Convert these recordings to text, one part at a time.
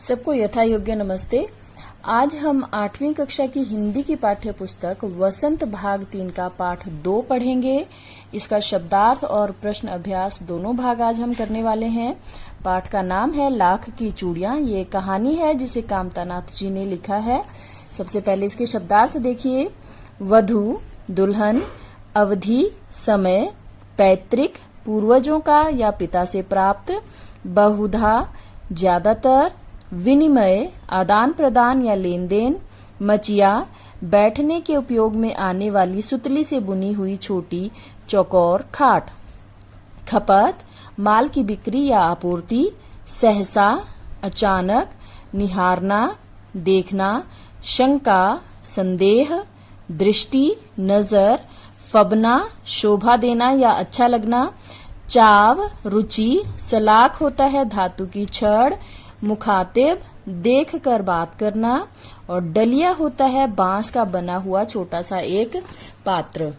सबको यथा योग्य नमस्ते। आज हम 8वीं कक्षा की हिंदी की पाठ्य पुस्तक वसंत भाग 3 का पाठ 2 पढ़ेंगे। इसका शब्दार्थ और प्रश्न अभ्यास दोनों भाग आज हम करने वाले हैं। पाठ का नाम है लाख की चूड़ियां। ये कहानी है जिसे कामतानाथ जी ने लिखा है। सबसे पहले इसके शब्दार्थ देखिए। वधू, दुल्हन, अवधि, समय, पैतृक, पूर्वजों का या पिता से प्राप्त, बहुधा, ज्यादातर, विनिमय, आदान प्रदान या लेन देन, मचिया, बैठने के उपयोग में आने वाली सुतली से बुनी हुई छोटी चौकोर खाट, खपत, माल की बिक्री या आपूर्ति, सहसा, अचानक, निहारना, देखना, शंका, संदेह, दृष्टि, नजर, फबना, शोभा देना या अच्छा लगना, चाव, रुचि, सलाख होता है धातु की छड़, मुखातिब, देख कर बात करना, और डलिया होता है बांस का बना हुआ छोटा सा एक पात्र।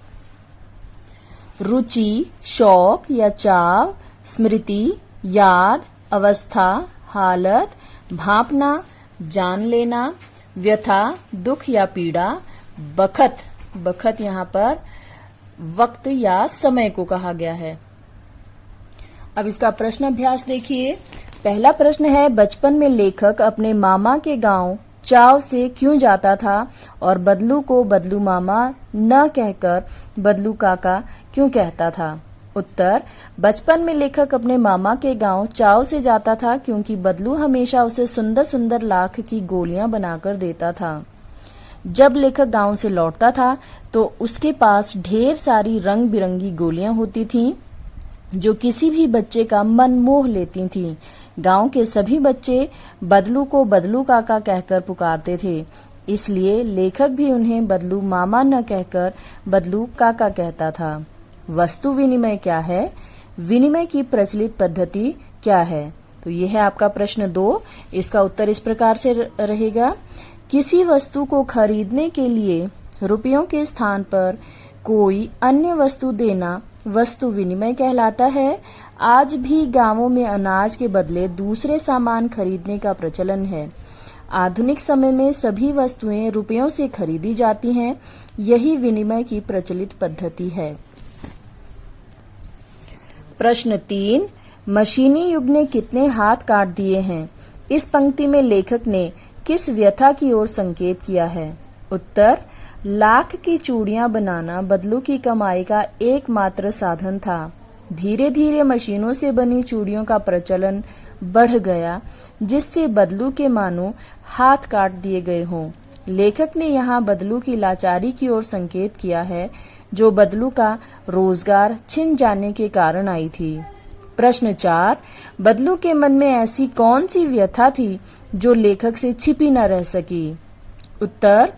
रुचि, शौक या चाव, स्मृति, याद, अवस्था, हालत, भांपना, जान लेना, व्यथा, दुख या पीड़ा, बखत, बखत यहाँ पर वक्त या समय को कहा गया है। अब इसका प्रश्न अभ्यास देखिए। पहला प्रश्न है, बचपन में लेखक अपने मामा के गांव चाव से क्यों जाता था और बदलू को बदलू मामा न कहकर बदलू काका क्यों कहता था? उत्तर, बचपन में लेखक अपने मामा के गांव चाव से जाता था क्योंकि बदलू हमेशा उसे सुंदर सुंदर लाख की गोलियां बनाकर देता था। जब लेखक गांव से लौटता था तो उसके पास ढेर सारी रंग बिरंगी गोलियां होती थीं जो किसी भी बच्चे का मन मोह लेती थीं। गांव के सभी बच्चे बदलू को बदलू काका कहकर पुकारते थे, इसलिए लेखक भी उन्हें बदलू मामा न कहकर बदलू काका कहता था। वस्तु विनिमय क्या है? विनिमय की प्रचलित पद्धति क्या है? तो यह है आपका प्रश्न 2। इसका उत्तर इस प्रकार से रहेगा। किसी वस्तु को खरीदने के लिए रुपयों के स्थान पर कोई अन्य वस्तु देना वस्तु विनिमय कहलाता है। आज भी गांवों में अनाज के बदले दूसरे सामान खरीदने का प्रचलन है। आधुनिक समय में सभी वस्तुएं रुपयों से खरीदी जाती हैं। यही विनिमय की प्रचलित पद्धति है। प्रश्न 3, मशीनी युग ने कितने हाथ काट दिए हैं? इस पंक्ति में लेखक ने किस व्यथा की ओर संकेत किया है? उत्तर, लाख की चूड़ियां बनाना बदलू की कमाई का एकमात्र साधन था। धीरे धीरे मशीनों से बनी चूड़ियों का प्रचलन बढ़ गया, जिससे बदलू के मानो हाथ काट दिए गए हों। लेखक ने यहाँ बदलू की लाचारी की ओर संकेत किया है, जो बदलू का रोजगार छिन जाने के कारण आई थी। प्रश्न 4, बदलू के मन में ऐसी कौन सी व्यथा थी जो लेखक से छिपी न रह सकी? उत्तर,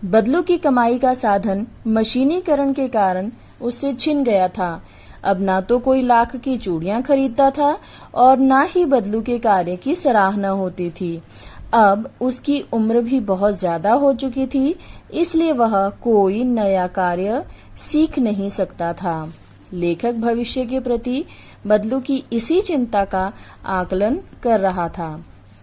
बदलू की कमाई का साधन मशीनीकरण के कारण उससे छिन गया था। अब ना तो कोई लाख की चूड़ियां खरीदता था और ना ही बदलू के कार्य की सराहना होती थी। अब उसकी उम्र भी बहुत ज्यादा हो चुकी थी, इसलिए वह कोई नया कार्य सीख नहीं सकता था। लेखक भविष्य के प्रति बदलू की इसी चिंता का आकलन कर रहा था।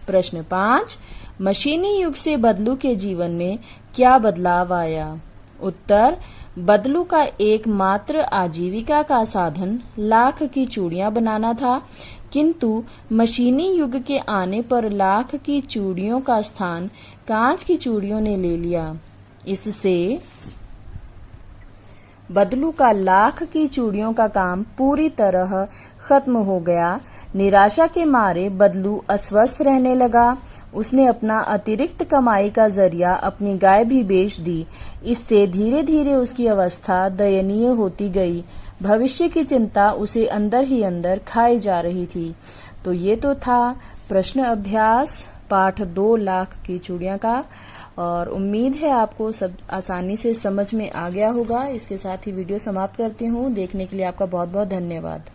प्रश्न 5, मशीनी युग से बदलू के जीवन में क्या बदलाव आया? उत्तर, बदलू का एकमात्र आजीविका का साधन लाख की चूड़ियां बनाना था, किंतु मशीनी युग के आने पर लाख की चूड़ियों का स्थान कांच की चूड़ियों ने ले लिया। इससे बदलू का लाख की चूड़ियों का काम पूरी तरह खत्म हो गया। निराशा के मारे बदलू अस्वस्थ रहने लगा। उसने अपना अतिरिक्त कमाई का जरिया अपनी गाय भी बेच दी। इससे धीरे धीरे उसकी अवस्था दयनीय होती गई। भविष्य की चिंता उसे अंदर ही अंदर खाई जा रही थी। तो ये तो था प्रश्न अभ्यास पाठ 2 लाख की चूड़ियां का, और उम्मीद है आपको सब आसानी से समझ में आ गया होगा। इसके साथ ही वीडियो समाप्त करती हूँ। देखने के लिए आपका बहुत बहुत धन्यवाद।